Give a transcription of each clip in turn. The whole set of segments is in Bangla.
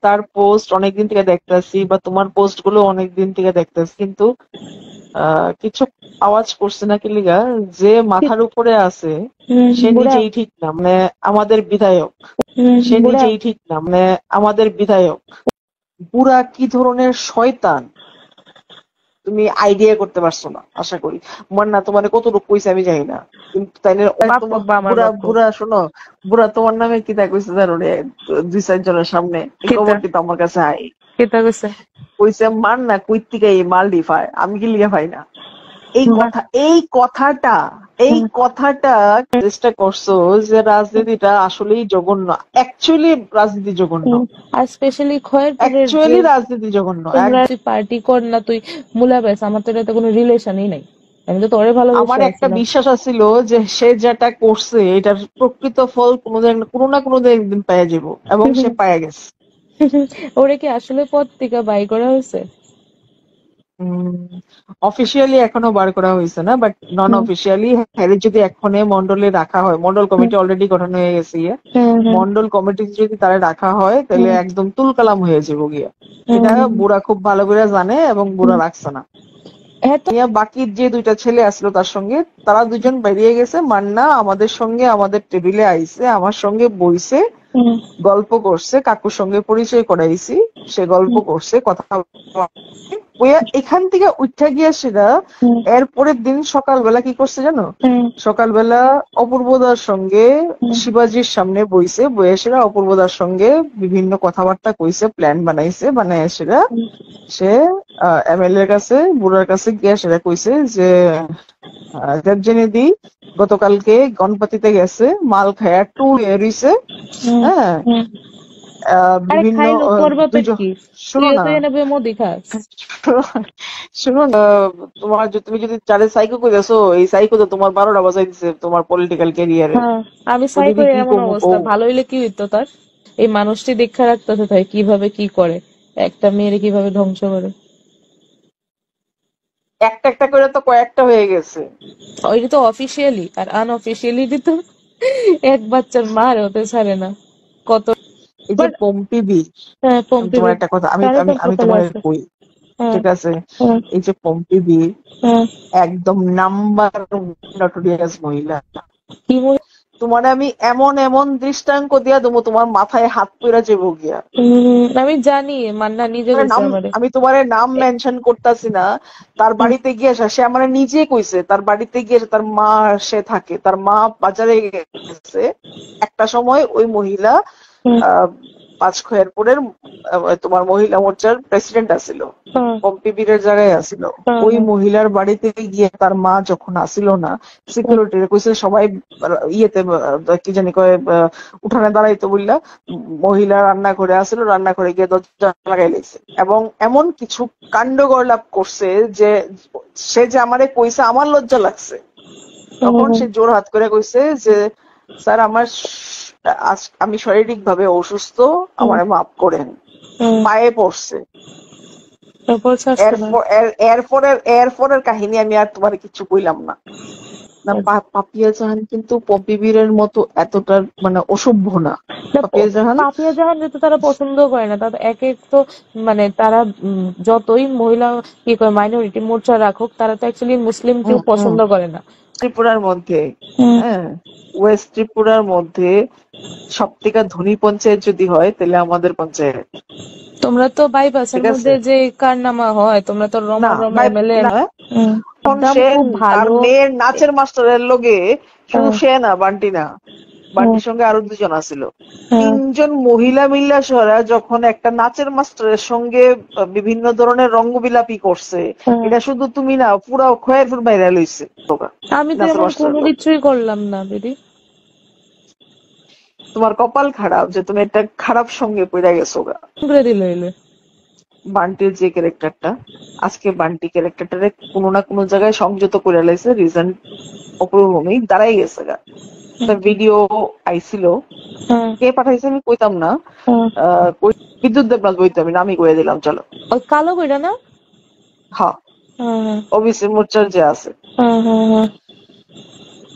তার পোস্ট অনেকদিন থেকে দেখতেছি বা তোমার পোস্ট গুলো অনেকদিন থেকে দেখতেছি, কিন্তু কিছু আওয়াজ করছে না কি লিগা, যে মাথার উপরে আছে সে বুড়া নিজেই ঠিক না, মানে আমাদের বিধায়ক। সে বুড়া নিজেই ঠিক না, মানে আমাদের বিধায়ক। বুড়া কি ধরনের শয়তান তুমি আইডিয়া করতে পারছো না, আশা করি। না তোমার কতটুকু কইছে আমি জানি না, কিন্তু তাইলে বাপ তোমার কব্বা আমার বুড়া বাপ কব বুড়া শোনো, বুড়া তোমার নামে কি তা কইছে জানো রে? 2-4 জনের সামনে এই কেতা খবরটি তো আমার কাছে আই কেতা কইছে কইছে, মান না কই থেকে এই মাল ডিফায়, আমি কি লিগা পাই না। এই বাহ কথা এই কথাটা এই কথাটা চেষ্টা করছো যে রাজনীতিটা আসলেই জঘন্য। অ্যাকচুয়ালি রাজনীতি জঘন্য, আর স্পেশালি খয়েরপুরের যে অ্যাকচুয়ালি রাজনীতি জঘন্য। তোমরা তুই পার্টি কর না তুই মুলা বেস, আমার তো এটাতে কোনো রিলেশনই নাই। আমি তো তোরে আমার ভালোবেসে একটা আসছিলাম। বিশ্বাস আছিল যে সে যেটা করছে এটার প্রকৃত ফল কোনো না কোনো দিন একদিন পাইয়া যাবো, এবং সে পাইয়া গেছে। ওরে কি আসলে পদ থেকে বাই করা হয়েছে? অফিসিয়ালি এখনো বার করা হয়েছে না, বাট নন অফিসিয়ালি হ্যারি যদি এখনে মন্ডলে রাখা হয়, মন্ডল কমিটি অলরেডি গঠন হয়ে গেছে গিয়ে, মন্ডল কমিটি যদি তারা রাখা হয় তাহলে একদম তুলকালাম হয়ে যাবো গিয়া। এটা বুড়া খুব ভালো করে জানে এবং বুড়া রাখছে না। বাকি যে 2টা ছেলে আসলো তার সঙ্গে, তারা 2জন বেরিয়ে গেছে। মান্না আমাদের সঙ্গে আমাদের টেবিলে আইছে, আমার সঙ্গে বইছে, গল্প করছে, কাকুর সঙ্গে পরিচয় করাইছি, সে গল্প করছে, কথা বইয়া এখান থেকে উঠা গিয়া সেটা এরপরের দিন সকালবেলা কি করছে জানো? সকালবেলা অপূর্বদার সঙ্গে শিবাজির সামনে বইছে, বইয়ে সেটা অপূর্বদার সঙ্গে বিভিন্ন কথাবার্তা কইছে, প্ল্যান বানাইছে, বানায় সেটা সে এমএলএ এর কাছে, বুড়ার কাছে গিয়া সেটা কইছে যে দেবজেনেদি গতকালকে গণপতিতে গেছে, মাল খায়া টু রইছে। হ্যাঁ, আরে বিভিন্ন খাইলো করবা পেট দুইজন, কি? শুনো তুইও না তো এনে বইয়ে মোদি খাস। শুনো না, তুমি যদি চারে সাইকো কইতাছো, এই সাইকো তো তোমার 12টা বাজাই দিছে তোমার পলিটিক্যাল ক্যারিয়ারে। হ্যাঁ, আমি ও দিদি সাইকো কি এমন কমু অবস্থা, কও। ভালো হইলে কি হইতো তার? এই মানুষটি দেখা রাখতেছে তাই কিভাবে কি করে, একটা মেয়েরে কিভাবে ধ্বংস করে। একটা একটা করে তো কয়েকটা হয়ে গেছে। ওইটা তো অফিসিয়ালি, আর আনঅফিসিয়ালি তো এক বাচ্চার মার হতে ছাড়ে না কত। এই যে বাট পম্পিবি, হ্যাঁ, আমি তোমার পম্পিবির একটা কথা, আমি তারও আমি তোর আমি কপালে তোমার আছে। কই, হ্যাঁ, ঠিক আছে? হ্যাঁ, এই যে পম্পিবি হ্যাঁ। একদম নাম্বার নটোরিয়াস মহিলা। কি তোমার আমি এমন এমন দৃষ্টান্ত দিয়া দেবো, তোমার মাথায় হাত পইরা যাবো গিয়া। আমি জানি, মান্না নিজে কইছে নাম, আমারে। আমি তোমার নাম মেনশন করতেছি না। তার বাড়িতে গিয়ে সে আমার নিজে কইছে, তার বাড়িতে গিয়ে তার মা সে থাকে, তার মা বাজারে গেছে। একটা সময় ওই মহিলা আহ পাঁচখয়েরপুরের তোমার মহিলা মোর্চার প্রেসিডেন্ট আছিল, পম্পিবিরের জায়গায় আসিল। ওই মহিলার বাড়িতে গিয়ে তার মা যখন আসিল না, সিকিউরিটি কইছে সবাই ইয়েতে কি জানি কয় উঠানে দাঁড়াইতো বললা, মহিলা রান্না করে আসিল, রান্না করে গিয়ে দরজা লাগাই লেগেছে, এবং এমন কিছু কাণ্ড গড়লাপ করছে যে সে যে আমারে কইছে আমার লজ্জা লাগছে। তখন সে জোর হাত করে কইছে যে স্যার আমার আমি শারীরিক ভাবে অসুস্থ, আমারে মাফ করেন, পায়ে পড়ছে। এরপরের কাহিনী আমি আর তোমার কিছু কইলাম না। না পাপিয়া জাহান কিন্তু পপিবীরের মতো এতটা মানে অসভ্য না। পাপিয়া জাহান পাপিয়া জাহান যেহেতু তারা পছন্দ করে না, তাদের এক এক তো মানে তারা যতই মহিলা কি করে মাইনরিটি মোর্চা রাখুক, তারা তো অ্যাকচুয়ালি মুসলিম কেউ পছন্দ করে না। ত্রিপুরার মধ্যে, হ্যাঁ, ওয়েস্ট ত্রিপুরার মধ্যে সবথেকে ধনী পঞ্চায়েত যদি হয় তাহলে আমাদের পঞ্চায়েত। তোমরা তো বাইপাসের মধ্যে যে কারনামা হয়, তোমরা তো না রমা এমএলএ খুব ভালো। তার মেয়ের নাচের মাস্টারের লগে শুধু সে না, বান্টি না, বান্টির সঙ্গে আরো 2জন আছিল। 3জন মহিলা মিল্লা সরা যখন একটা নাচের মাস্টারের সঙ্গে বিভিন্ন ধরনের রঙ্গবিলাপি করছে, এটা শুধু তুমি না, পুরা খয়েরপুর বাইরে লইছে। আমি তো এমন কোনো কিছুই করলাম না দিদি। তোমার কপাল খারাপ যে তুমি একটা খারাপ সঙ্গে পড়ে গেছো গা। বান্টির যে ক্যারেক্টারটা, আজকে বান্টি ক্যারেক্টারটারে কোনো না কোনো জায়গায় সংযত করে লাইছে, রিজন অপূর্বভূমি দাঁড়াই গেছে গা। ভিডিও আইছিল, কে পাঠাইছে আমি কইতাম না, বিদ্যুৎ দেবনাথ বইতে আমি নামই করে দিলাম, চলো। ওই কালো কইরা না? হ্যাঁ, ওবিসি মোর্চার যে আছে।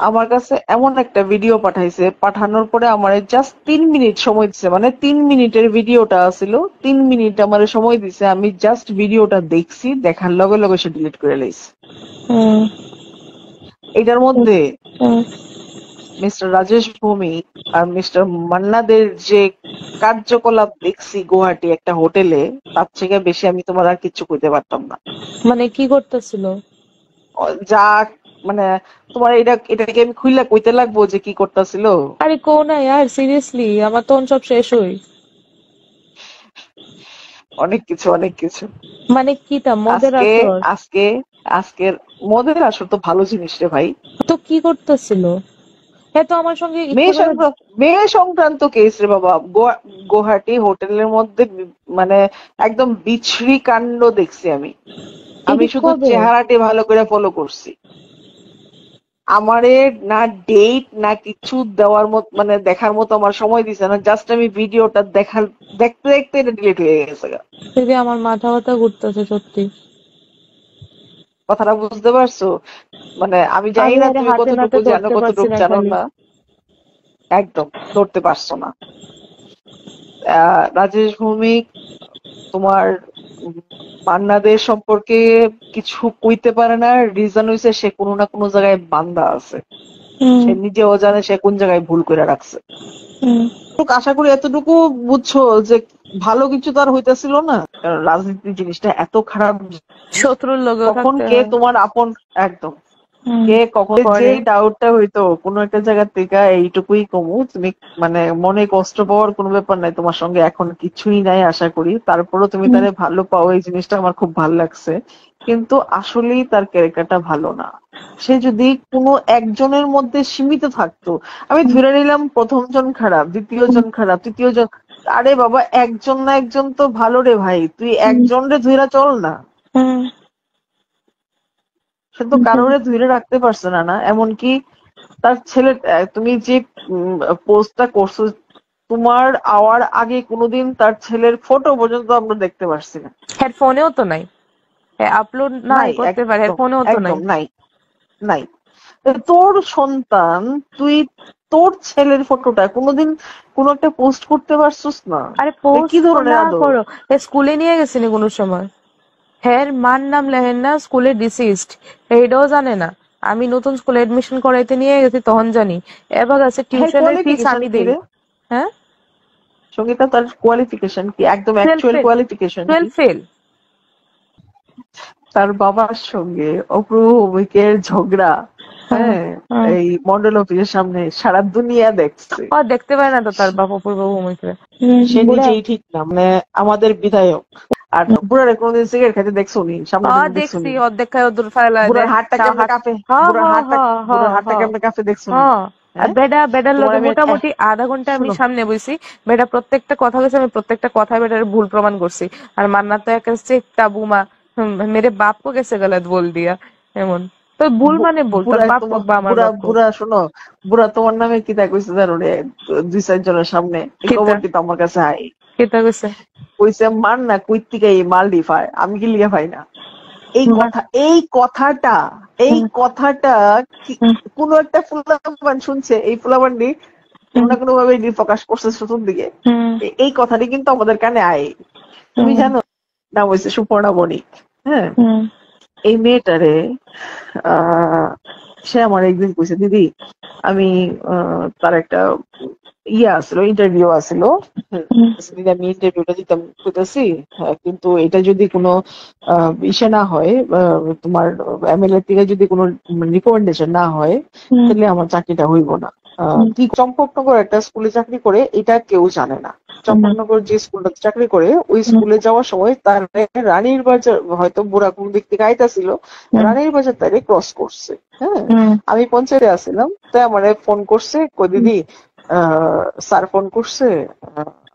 আমার কাছে এমন একটা ভিডিও পাঠাইছে, পাঠানোর পরে আমার জাস্ট 3 মিনিট সময় দিছে, মানে 3 মিনিটের ভিডিওটা ছিল, 3 মিনিট আমার সময় দিছে, আমি জাস্ট ভিডিওটা দেখছি, দেখার লগে লগে সে ডিলিট করে লাইছে। হুম এটার মধ্যে হুম মিস্টার রাজেশ ভৌমিক আর মিস্টার মান্নাদের যে কার্যকলাপ দেখছি গুয়াহাটি একটা হোটেলে, তার থেকে বেশি আমি তোমার আর কিছু কইতে পারতাম না। মানে কি করতেছিল? যা মানে তোমার এটাকে আমি খুইলা কইতে লাগবো যে কি করতেছিল। আরে কো না ইয়ার, সিরিয়াসলি আমার তখন সব শেষ হই। অনেক কিছু, অনেক কিছু। মানে কি তা মদের আজকে আসর? আজকে আজকের মদের আসর তো ভালো জিনিস রে ভাই। তো কি করতেছিল? হ্যাঁ তো আমার সঙ্গে মেয়ে ইচ্ছা করে। সংক্রান্ত মেয়ে সংক্রান্ত কেস রে বাবা। গুয়াহাটি হোটেলের মধ্যে মানে একদম বিচ্ছিরি কাণ্ড দেখছি আমি। আমি এটি শুধু কবে? চেহারাটি ভালো করে ফলো করছি। আমারে না ডেট না কিছু দেওয়ার মতো, মানে দেখার মতো আমার সময় দিছে না, জাস্ট আমি ভিডিওটা দেখতে দেখতে এটা ডিলিট হয়ে গেছে গা। দিদি আমার মাথা ব্যথা ঘুরতেছে সত্যি। কথাটা বুঝতে পারছো? মানে আমি জানি আমি না আরে তুমি হাতে নাতে কতটুকু জানো ধরতে পারছি কতটুকু না জানো খালি। না। একদম ধরতে পারছো না। রাজেশ ভৌমিক তোমার মান্নাদের সম্পর্কে কিছু কইতে পারে না, রিজন হইছে সে কোনো না কোনো জায়গায় বান্দা আছে। হুম সে নিজেও জানে সে কোন জায়গায় ভুল করে রাখছে। হুম আশা করি এতটুকু বুঝছো যে ভালো কিছু তো আর হইতেছিল না, কারণ রাজনীতি জিনিসটা এত খারাপ জিনিস। শত্রুর লোকেও কখন থাকতে কে হয়। তোমার আপন, একদম হুম কে কখন যে করে। ডাউটটা হইতো কোনো একটা জায়গা থেকে, এইটুকুই কমু তুমি, মানে মনে কষ্ট পাওয়ার কোনো ব্যাপার নাই, তোমার সঙ্গে এখন কিছুই নাই আশা করি, তারপরও তুমি হুম তারে ভালো পাও, এই জিনিসটা আমার খুব ভালো লাগছে। কিন্তু আসলেই তার ক্যারেক্টারটা ভালো না। সে যদি কোনো একজনের মধ্যে সীমিত থাকতো, আমি হুম ধরে নিলাম প্রথম জন খারাপ, দ্বিতীয় হুম জন খারাপ, তৃতীয় জন, আরে বাবা একজন না একজন তো ভালো রে ভাই, তুই হুম একজন রে ধইরা চল না। হুম সে তো কারোরে ধরে রাখতে পারছে না, না এমনকি তার ছেলে, তুমি যে পোস্টটা করছো, তোমার আওয়ার আগে কোনোদিন তার ছেলের ফটো পর্যন্ত আমরা দেখতে পারছি না। হ্যাঁ ফোনেও তো নাই। হ্যাঁ আপলোড নাই নাই, করতে পারে, একদম ফোনেও তো নাই। একদম নাই, নাই। তোর সন্তান, তুই তোর ছেলের ফটোটা কোনোদিন কোনো একটা পোস্ট করতে পারছিস না? আরে এটা কি পোস্ট ধরনের না আদর? করো, স্কুলে নিয়ে গেছিনি কোনো সময়? হ্যাঁ মার নাম লেহেন না, স্কুলে ডিসিস্ট, এটাও জানে না। আমি নতুন স্কুলে এডমিশন করাইতে নিয়ে গেছি তখন জানি। এবার আছে হ্যাঁ, টিউশনের ফিস কোয়ালিফিকেশন আমি কি দেই। রে? হ্যাঁ সঙ্গীতা, তার কোয়ালিফিকেশন কি, একদম ফেল অ্যাকচুয়াল ফেল, কোয়ালিফিকেশন কি? Fail fail. তার বাবার সঙ্গে অপূর্ব ভৌমিকের ঝগড়া, হুম হ্যাঁ, হুম এই মন্ডল অফিসের সামনে সারা দুনিয়া দেখছে। ও দেখতে পারে না তো তার বাপ অপূর্ব ভৌমিকরে? সে বুড়া। নিজেই ঠিক না, মানে আমাদের বিধায়ক। আর বুড়ারে কোনোদিন সিগারেট খেতে দেখছো নি? সামনে থেকে দেখছো দেখছি নি? অর্ধেক খায় দূর ফেলা বুড়ার দেয়। হাতটা কেমনে হাত। কাঁপে, হ হ হ হ বুড়ার হ হাতটা কেমনে কাঁপে দেখছো হ। নি? আর হ্যাঁ, বেটার তোমার লগে আমি মোটামুটি আধা ঘন্টা আমি শোনো, সামনে বইছি। বেটা প্রত্যেকটা কথা বলছে, আমি প্রত্যেকটা কথা বেটার ভুল প্রমাণ করছি। আর মান্না তো একটা চেকটা বুমা, মেরে বাপ কো কেসে গলত বল দিয়া। এমন তো ভুল মানে ভুল, তোর বুড়া বাপ তোমার কোক বা আমার বুড়া বাপ কোক। বুড়া শোনো, বুড়া তোমার নামে কি তা কইছে জানো রে? 2-4 জনের সামনে এই কিতা খবরটি তো আমার কাছে আই। কিতা কইছে? কইছে মান না কই থেকে এই মালডি পায়, আমি কি লিয়ে পাই না। এই বাহ। কথা, এই কথাটা, এই হুম কথাটা হুম কোন একটা ফুলাবান শুনছে, এই ফুলাবানটি কোনো হুম না কোনো ভাবে প্রকাশ করছে প্রথম দিকে। হুম এই কথাটি কিন্তু আমাদের কানে আয়। তুমি হুম জানো নাম হয়েছে সুপর্ণা বণিক। হ্যাঁ, হুম এই মেয়েটারে আহ সে আমার একদিন কইছে, দিদি আমি তার একটা আসলো, ইন্টারভিউ আসলো। হুম দিদি আমি ইন্টারভিউটা দিতাম কইতাছি, কিন্তু এটা যদি কোনো ইসে না হয়, তোমার এমএলএ থেকে যদি কোনো রিকমেন্ডেশন না হয়, হুম তাহলে আমার চাকরিটা হইব না। হুম কি চম্পকনগর একটা স্কুলে চাকরি করে, এটা কেউ জানে না। হুম চম্পকনগর যে স্কুলটাতে চাকরি করে, ওই হুম স্কুলে যাওয়ার সময় তার রানীর বাজার, হয়তো বুড়া কোন দিক থেকে আইতাছিল, হুম রানীর বাজার তারে ক্রস করছে। হ্যাঁ, হুম আমি পঞ্চায়েতে আসছিলাম, তাই আমারে ফোন করছে, কই দিদি স্যার ফোন করছে,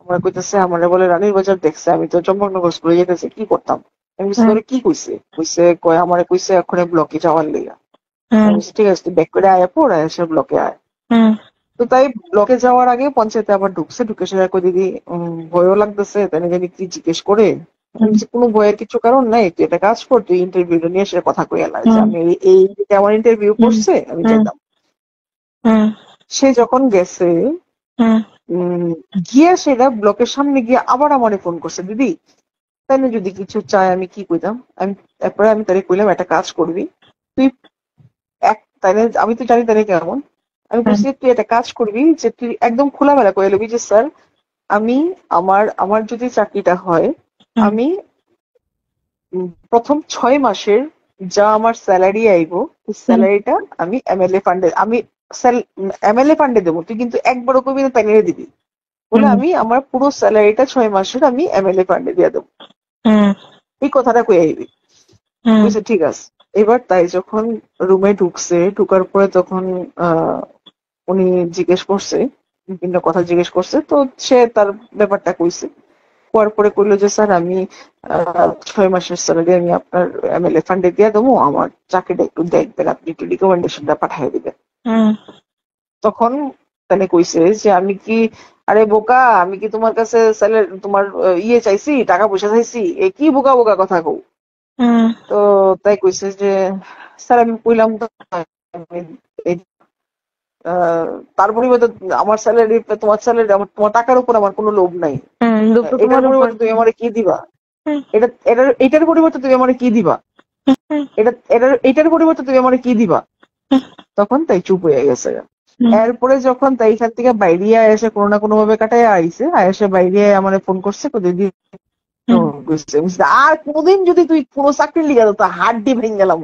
আমার কইতেছে, আমারে বলে রানীর বাজার দেখছে, আমি তো চম্পকনগর স্কুলে যেতেছি, কি করতাম? আমি বলছি, হুম তোরে কি কইছে? কইছে, কয় আমারে কইছে এখন ব্লকে যাওয়ার লিগা। আমি হুম বলছি, ঠিক আছে তুই ব্যাক করে আয়, পড় এসে ব্লকে আয়। হুম তো তাই ব্লকে যাওয়ার আগে পঞ্চায়েতে আবার ঢুকছে, ঢুকে সে কই দিদি ভয়ও লাগতেছে, তাই না জানি কি জিজ্ঞেস করে। আমি হুম বলছি, কোনো ভয়ের কিছু কারণ নাই, তুই একটা কাজ কর, তুই ইন্টারভিউটা নিয়ে এসে কথা কই এলাই যে হুম আমি এই দিকে আমার ইন্টারভিউ হুম পড়ছে, আমি হুম যাইতাম। হুম সে যখন গেছে হুম গিয়ে সেটা ব্লকের সামনে গিয়ে আবার আমারে ফোন করছে, দিদি তাইলে যদি কিছু চাই আমি কি কইতাম। আমি তারপরে আমি তারে কইলাম একটা কাজ করবি তুই, তাইলে আমি তো জানি তারে কেমন, আমি হুম বলছি তুই একটা কাজ করবি যে তুই একদম খোলামেলা করে লবি যে স্যার আমি আমার আমার যদি চাকরিটা হয় হুম আমি প্রথম 6 মাসের যা আমার স্যালারি আইবো ওই হুম স্যালারিটা আমি এমএলএ ফান্ডে দেবো, তুই কিন্তু একবারও কবি না প্যানেলে দিবি বলে হুম আমি আমার পুরো স্যালারিটা 6 মাসের আমি এমএলএ ফান্ডে দিয়ে দেবো, হুম এই কথাটা কই আইবি। হুম বুঝছে ঠিক আছে। এবার তাই যখন রুমে ঢুকছে, ঢুকার পরে তখন উনি জিজ্ঞেস করছে, বিভিন্ন কথা জিজ্ঞেস করছে, তো সে তার ব্যাপারটা কইছে। কোয়ার পরে কইলো যে স্যার আমি 6 মাসের স্যালারি আমি আপনার এমএলএ ফান্ডে দিয়ে দেবো, আমার চাকরিটা একটু দেখবেন, আপনি একটু রিকমেন্ডেশনটা পাঠিয়ে দিবেন। হুম তখন তাহলে কইছে যে আমি কি, আরে বোকা আমি কি তোমার কাছে স্যালারি তোমার ইয়ে চাইছি, টাকা পয়সা চাইছি, এ কি বোকা বোকা কথা কও। হুম তো তাই কইছে যে স্যার আমি কইলাম তো আমি এই- তার পরিবর্তে আমার স্যালারি তোমার স্যালারি আমার তোমার টাকার উপর আমার কোনো লোভ নাই, দুঃখ এটার তোমার উপর। পরিবর্তে তুমি আমারে কি দিবা, হুম এটার পরিবর্তে তুমি আমারে কি দিবা, হুম এটার পরিবর্তে তুমি আমারে কি দিবা। তখন তাই চুপ হয়ে গেছে। হুম এরপরে যখন তাই এখান থেকে বাইরিয়া এসে কোনো না কোনো ভাবে কাটাইয়া আইছে, এসে বাইরিয়া আমারে ফোন করছে দিদি হুম আর কোনদিন যদি তুই কোনো চাকরি লিগা তো হাড্ডি ভেঙে গেলাম।